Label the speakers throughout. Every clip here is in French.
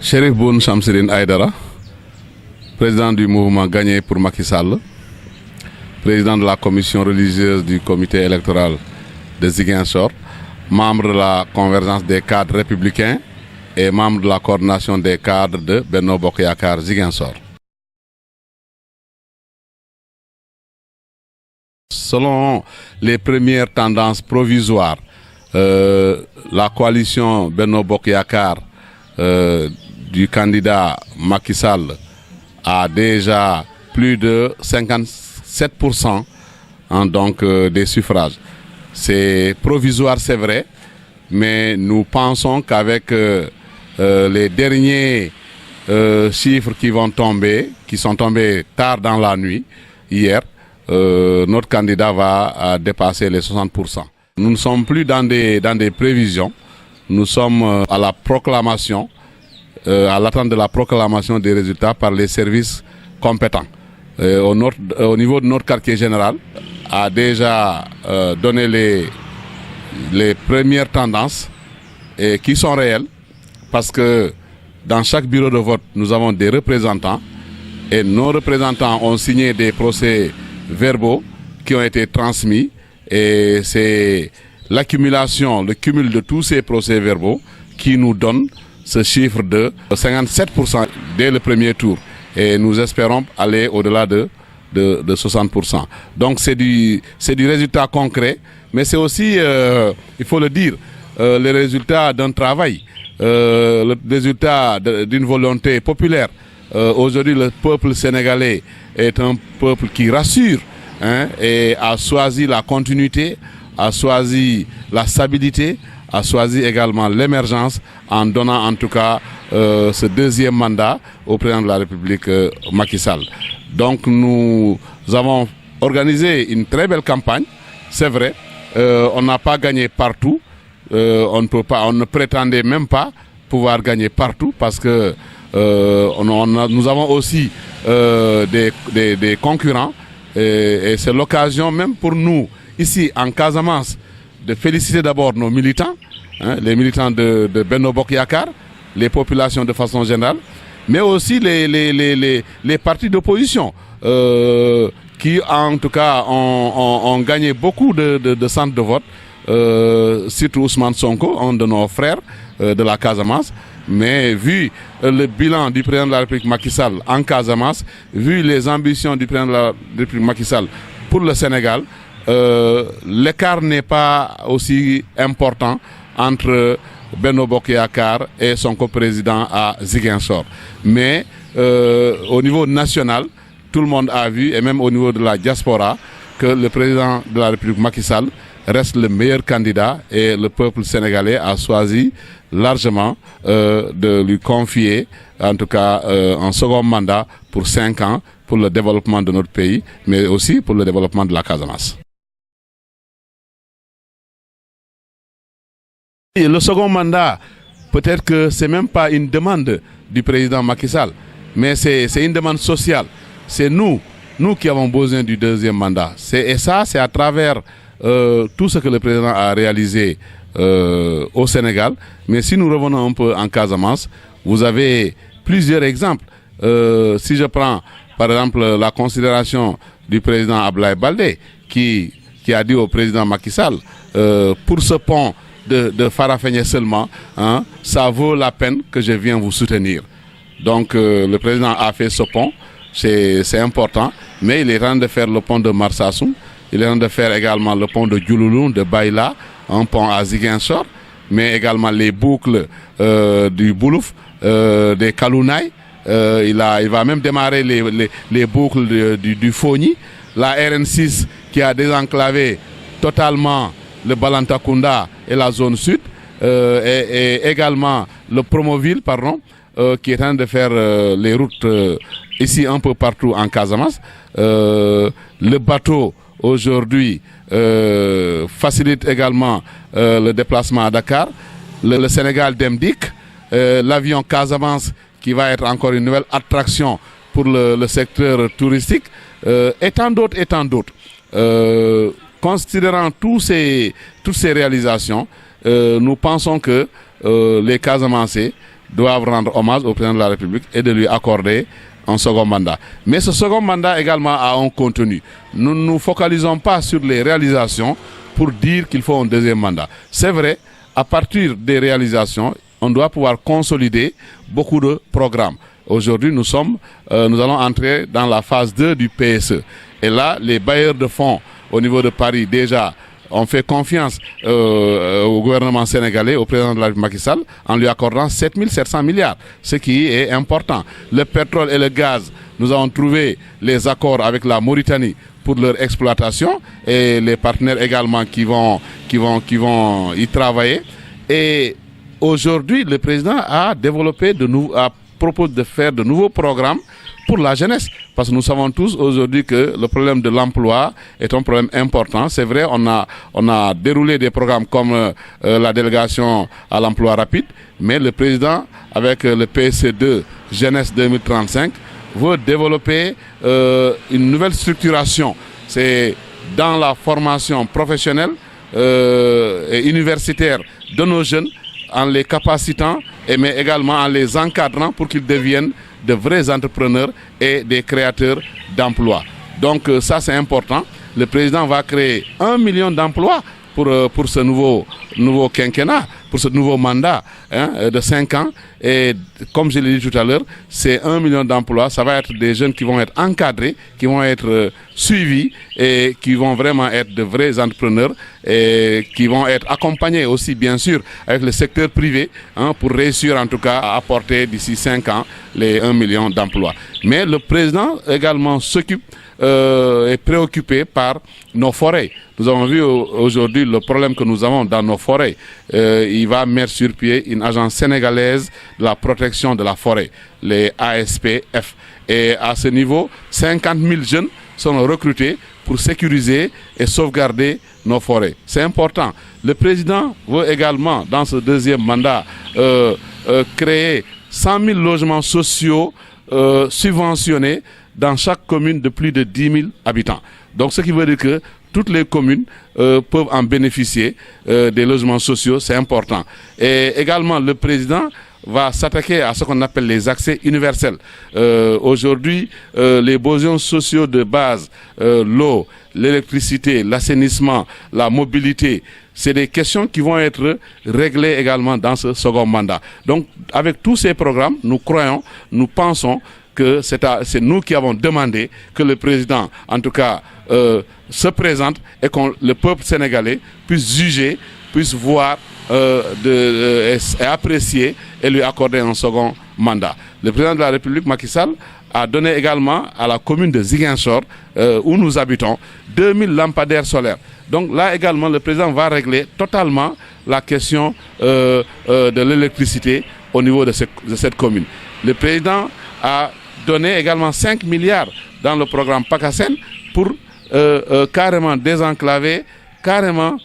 Speaker 1: Chérif Boun Chamsidine Aïdara, président du mouvement Gagné pour Macky Sall, président de la commission religieuse du comité électoral de Ziguinchor, membre de la convergence des cadres républicains et membre de la coordination des cadres de Benno Bokk Yakaar Ziguinchor. Selon les premières tendances provisoires, la coalition Benno Bokk Yakaar du candidat Macky Sall a déjà plus de 57% des suffrages. C'est provisoire, c'est vrai, mais nous pensons qu'avec les derniers chiffres qui sont tombés tard dans la nuit, hier, notre candidat va dépasser les 60%. Nous ne sommes plus dans des prévisions, nous sommes à la proclamation, à l'attente de la proclamation des résultats par les services compétents. Au niveau de notre quartier général, a déjà donné les premières tendances et qui sont réelles, parce que dans chaque bureau de vote, nous avons des représentants et nos représentants ont signé des procès-verbaux qui ont été transmis, et c'est l'accumulation, le cumul de tous ces procès-verbaux qui nous donne ce chiffre de 57% dès le premier tour, et nous espérons aller au-delà de 60%. Donc c'est du résultat concret, mais c'est aussi, il faut le dire, le résultat d'un travail, le résultat d'une volonté populaire. Aujourd'hui, le peuple sénégalais est un peuple qui rassure, et a choisi la continuité, a choisi la stabilité, a choisi également l'émergence, en donnant en tout cas ce deuxième mandat au président de la République, Macky Sall. Donc nous avons organisé une très belle campagne, c'est vrai, on n'a pas gagné partout, on ne prétendait même pas pouvoir gagner partout, parce que nous avons aussi des concurrents, et c'est l'occasion même pour nous, ici en Casamance, de féliciter d'abord nos militants, les militants de Benno Bokk Yakaar, les populations de façon générale, mais aussi les partis d'opposition qui en tout cas ont gagné beaucoup de centres de vote, surtout Ousmane Sonko, un de nos frères de la Casamance. Mais vu le bilan du président de la République Macky Sall en Casamance, vu les ambitions du président de la République Macky Sall pour le Sénégal, l'écart n'est pas aussi important entre Benno Bokk Yakaar et son coprésident à Ziguinchor. Mais au niveau national, tout le monde a vu, et même au niveau de la diaspora, que le président de la République Macky Sall reste le meilleur candidat, et le peuple sénégalais a choisi largement de lui confier, en tout cas, un second mandat pour 5 ans pour le développement de notre pays, mais aussi pour le développement de la Casamance. Et le second mandat, peut-être que ce n'est même pas une demande du président Macky Sall, mais c'est une demande sociale. C'est nous qui avons besoin du deuxième mandat. Et ça, c'est à travers tout ce que le président a réalisé au Sénégal. Mais si nous revenons un peu en Casamance, vous avez plusieurs exemples. Si je prends par exemple la considération du président Abdoulaye Baldé, qui a dit au président Macky Sall, pour ce pont de Farafenni seulement, ça vaut la peine que je vienne vous soutenir. Donc le président a fait ce pont, c'est important, mais il est en train de faire le pont de Marsassoum, il est en train de faire également le pont de Diouloulou, de Baïla, un pont à Ziguinchor, mais également les boucles du Boulouf, des Kalounaï. Il va même démarrer les boucles du Fogny, la RN6 qui a désenclavé totalement le Balantakunda et la zone sud, et également le Promoville, qui est en train de faire les routes ici un peu partout en Casamance. Le bateau aujourd'hui facilite également le déplacement à Dakar. Le Sénégal d'Emdik, l'avion Casamance qui va être encore une nouvelle attraction pour le secteur touristique, et tant d'autres. Considérant toutes ces réalisations, nous pensons que les Casamancés doivent rendre hommage au président de la République et de lui accorder un second mandat. Mais ce second mandat également a un contenu. Nous ne nous focalisons pas sur les réalisations pour dire qu'il faut un deuxième mandat. C'est vrai, à partir des réalisations, on doit pouvoir consolider beaucoup de programmes. Aujourd'hui, nous allons entrer dans la phase 2 du PSE. Et là, les bailleurs de fonds au niveau de Paris, déjà, ont fait confiance au gouvernement sénégalais, au président de la République Macky Sall, en lui accordant 7 700 milliards, ce qui est important. Le pétrole et le gaz, nous avons trouvé les accords avec la Mauritanie pour leur exploitation et les partenaires également qui vont y travailler. Et aujourd'hui, le président a développé propose de faire de nouveaux programmes pour la jeunesse. Parce que nous savons tous aujourd'hui que le problème de l'emploi est un problème important. C'est vrai, on a déroulé des programmes comme la délégation à l'emploi rapide, mais le président, avec le PSC2 Jeunesse 2035, veut développer une nouvelle structuration. C'est dans la formation professionnelle et universitaire de nos jeunes, en les capacitant, mais également en les encadrant pour qu'ils deviennent de vrais entrepreneurs et des créateurs d'emplois. Donc ça c'est important. Le président va créer 1 million d'emplois pour ce nouveau quinquennat, pour ce nouveau mandat de 5 ans. Et comme je l'ai dit tout à l'heure, c'est 1 million d'emplois. Ça va être des jeunes qui vont être encadrés, qui vont être suivis et qui vont vraiment être de vrais entrepreneurs et qui vont être accompagnés aussi bien sûr avec le secteur privé pour réussir en tout cas à apporter d'ici 5 ans les 1 million d'emplois. Mais le président également s'occupe est préoccupé par nos forêts. Nous avons vu aujourd'hui le problème que nous avons dans nos forêts. Il va mettre sur pied une agence sénégalaise de la protection de la forêt, les ASPF. Et à ce niveau, 50 000 jeunes sont recrutés pour sécuriser et sauvegarder nos forêts. C'est important. Le président veut également, dans ce deuxième mandat, créer 100 000 logements sociaux subventionnés dans chaque commune de plus de 10 000 habitants. Donc ce qui veut dire que toutes les communes peuvent en bénéficier des logements sociaux, c'est important. Et également le président va s'attaquer à ce qu'on appelle les accès universels. Aujourd'hui, les besoins sociaux de base, l'eau, l'électricité, l'assainissement, la mobilité, c'est des questions qui vont être réglées également dans ce second mandat. Donc avec tous ces programmes, nous croyons, nous pensons que c'est nous qui avons demandé que le président, en tout cas, se présente et que le peuple sénégalais puisse juger, puisse voir et apprécier et lui accorder un second mandat. Le président de la République, Macky Sall, a donné également à la commune de Ziguinchor, où nous habitons, 2000 lampadaires solaires. Donc là également, le président va régler totalement la question de l'électricité au niveau de cette commune. Le président a donné également 5 milliards dans le programme PACASEN pour carrément désenclaver carrément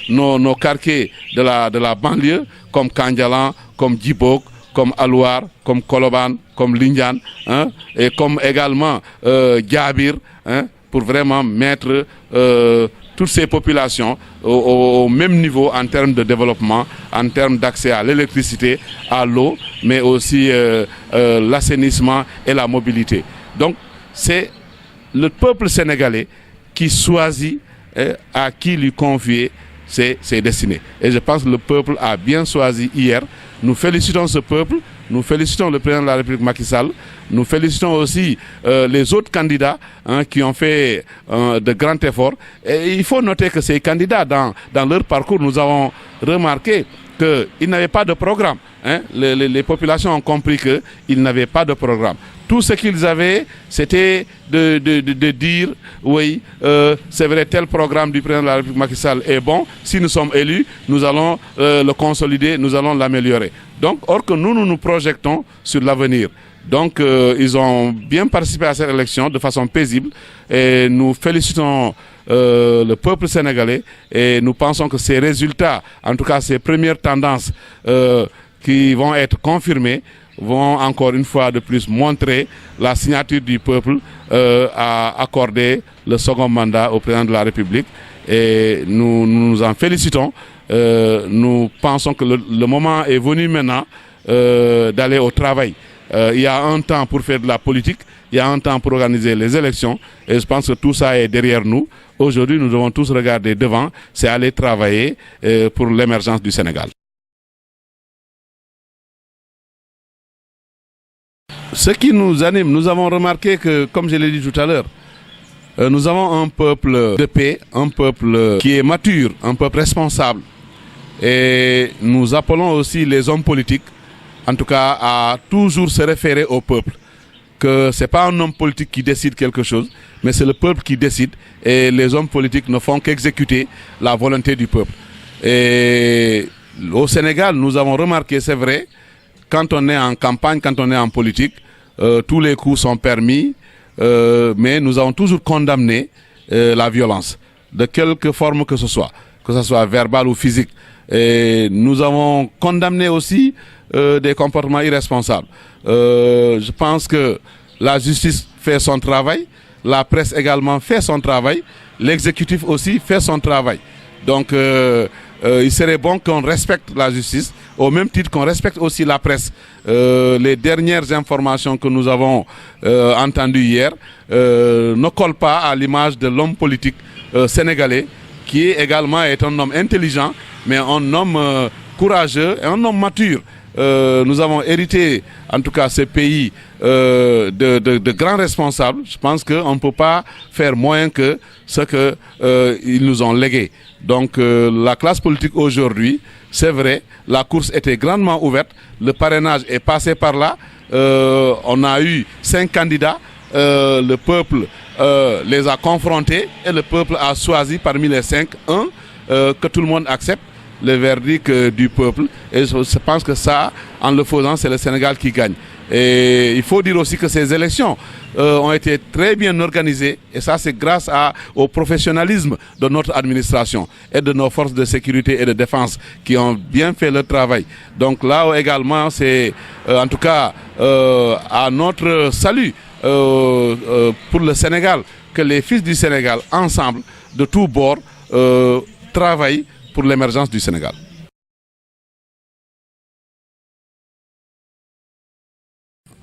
Speaker 1: nos quartiers de la banlieue comme Kandialan, comme Djibok, comme Alouar, comme Koloban, comme Lindiane, et comme également Djabir, pour vraiment mettre toutes ces populations au même niveau en termes de développement, en termes d'accès à l'électricité, à l'eau, mais aussi l'assainissement et la mobilité. Donc c'est le peuple sénégalais qui choisit à qui lui confier ses destinées. Et je pense que le peuple a bien choisi hier. Nous félicitons ce peuple, nous félicitons le président de la République Macky Sall, nous félicitons aussi les autres candidats qui ont fait de grands efforts. Et il faut noter que ces candidats, dans leur parcours, nous avons remarqué qu'ils n'avaient pas de programme. Les populations ont compris qu'ils n'avaient pas de programme. Tout ce qu'ils avaient, c'était de dire, oui, c'est vrai, tel programme du président de la République Macky Sall est bon. Si nous sommes élus, nous allons le consolider, nous allons l'améliorer. Donc, or que nous nous projetons sur l'avenir. Donc, ils ont bien participé à cette élection de façon paisible. Et nous félicitons le peuple sénégalais et nous pensons que ces résultats, en tout cas ces premières tendances qui vont être confirmées, vont encore une fois de plus montrer la signature du peuple à accorder le second mandat au président de la République. Et nous nous en félicitons. Nous pensons que le moment est venu maintenant d'aller au travail. Il y a un temps pour faire de la politique, il y a un temps pour organiser les élections, et je pense que tout ça est derrière nous. Aujourd'hui, nous devons tous regarder devant, c'est aller travailler pour l'émergence du Sénégal. Ce qui nous anime, nous avons remarqué que, comme je l'ai dit tout à l'heure, nous avons un peuple de paix, un peuple qui est mature, un peuple responsable. Et nous appelons aussi les hommes politiques, en tout cas, à toujours se référer au peuple. Que ce n'est pas un homme politique qui décide quelque chose, mais c'est le peuple qui décide. Et les hommes politiques ne font qu'exécuter la volonté du peuple. Et au Sénégal, nous avons remarqué, c'est vrai, quand on est en campagne, quand on est en politique, tous les coups sont permis, mais nous avons toujours condamné la violence, de quelque forme que ce soit verbal ou physique. Et nous avons condamné aussi des comportements irresponsables. Je pense que la justice fait son travail, la presse également fait son travail, l'exécutif aussi fait son travail. Donc il serait bon qu'on respecte la justice, au même titre qu'on respecte aussi la presse. Les dernières informations que nous avons entendues hier ne collent pas à l'image de l'homme politique sénégalais, qui également est un homme intelligent, mais un homme courageux et un homme mature. Nous avons hérité, en tout cas, ce pays de grands responsables. Je pense qu'on ne peut pas faire moins que ce qu'ils nous ont légué. Donc, la classe politique aujourd'hui, c'est vrai, la course était grandement ouverte. Le parrainage est passé par là. On a eu 5 candidats. Le peuple les a confrontés et le peuple a choisi parmi les 5 un que tout le monde accepte, le verdict du peuple. Et je pense que ça, en le faisant, c'est le Sénégal qui gagne. Et il faut dire aussi que ces élections ont été très bien organisées, et ça c'est grâce au professionnalisme de notre administration et de nos forces de sécurité et de défense qui ont bien fait leur travail. Donc là également, c'est en tout cas à notre salut pour le Sénégal, que les fils du Sénégal, ensemble, de tous bords, travaillent pour l'émergence du Sénégal.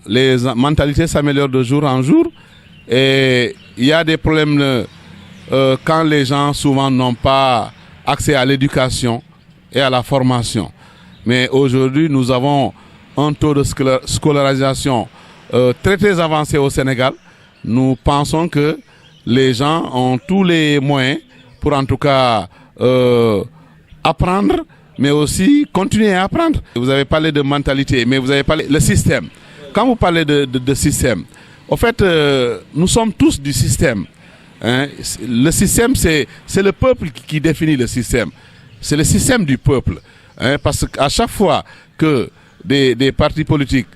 Speaker 1: Les mentalités s'améliorent de jour en jour, et il y a des problèmes quand les gens souvent n'ont pas accès à l'éducation et à la formation. Mais aujourd'hui, nous avons un taux de scolarisation très très avancé au Sénégal. Nous pensons que les gens ont tous les moyens pour en tout cas apprendre, mais aussi continuer à apprendre. Vous avez parlé de mentalité, mais vous avez parlé le système. Quand vous parlez de système, en fait, nous sommes tous du système. Hein. Le système, c'est le peuple qui définit le système. C'est le système du peuple. Hein, parce qu'à chaque fois que des partis politiques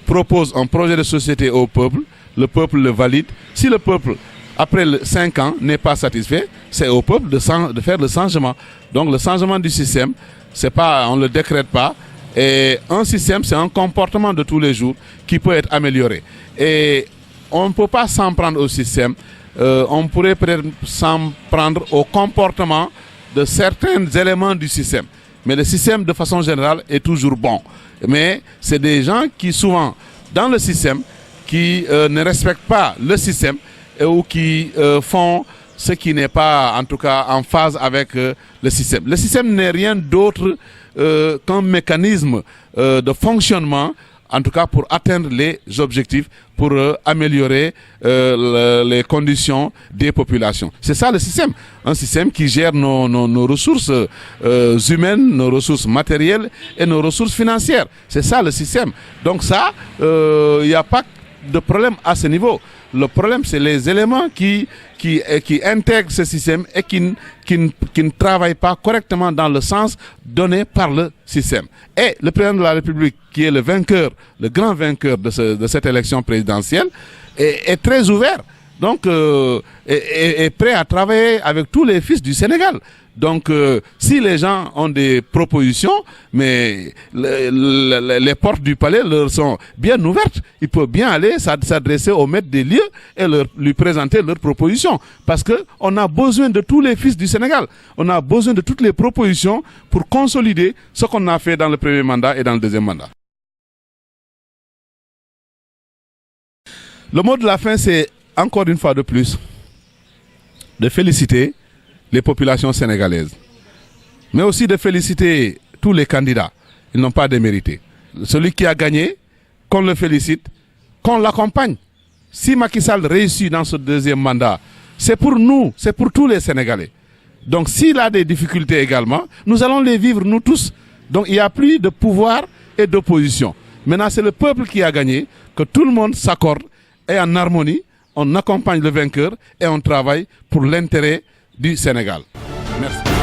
Speaker 1: proposent un projet de société au peuple, le peuple le valide. Si le peuple, après 5 ans, n'est pas satisfait, c'est au peuple de faire le changement. Donc le changement du système, on ne le décrète pas. Et un système, c'est un comportement de tous les jours qui peut être amélioré. Et on ne peut pas s'en prendre au système. On pourrait peut-être s'en prendre au comportement de certains éléments du système. Mais le système, de façon générale, est toujours bon. Mais c'est des gens qui, souvent, dans le système, qui ne respectent pas le système ou qui font ce qui n'est pas, en tout cas, en phase avec le système. Le système n'est rien d'autre qu'un mécanisme de fonctionnement, en tout cas pour atteindre les objectifs, pour améliorer les conditions des populations. C'est ça le système. Un système qui gère nos ressources humaines, nos ressources matérielles et nos ressources financières. C'est ça le système. Donc ça, il n'y a pas de problème à ce niveau. Le problème, c'est les éléments qui intègrent ce système et qui ne travaillent pas correctement dans le sens donné par le système. Et le président de la République, qui est le vainqueur, le grand vainqueur de cette élection présidentielle, est très ouvert. Donc, est prêt à travailler avec tous les fils du Sénégal. Donc, si les gens ont des propositions, mais les portes du palais leur sont bien ouvertes, ils peuvent bien aller s'adresser au maître des lieux et lui présenter leurs propositions. Parce qu'on a besoin de tous les fils du Sénégal. On a besoin de toutes les propositions pour consolider ce qu'on a fait dans le premier mandat et dans le deuxième mandat. Le mot de la fin, c'est encore une fois de plus de féliciter les populations sénégalaises, mais aussi de féliciter tous les candidats. Ils n'ont pas démérité. Celui qui a gagné, qu'on le félicite, qu'on l'accompagne. Si Macky Sall réussit dans ce deuxième mandat, c'est pour nous, c'est pour tous les Sénégalais. Donc s'il a des difficultés également, nous allons les vivre nous tous. Donc il n'y a plus de pouvoir et d'opposition. Maintenant c'est le peuple qui a gagné, que tout le monde s'accorde et en harmonie, on accompagne le vainqueur et on travaille pour l'intérêt du Sénégal. Merci.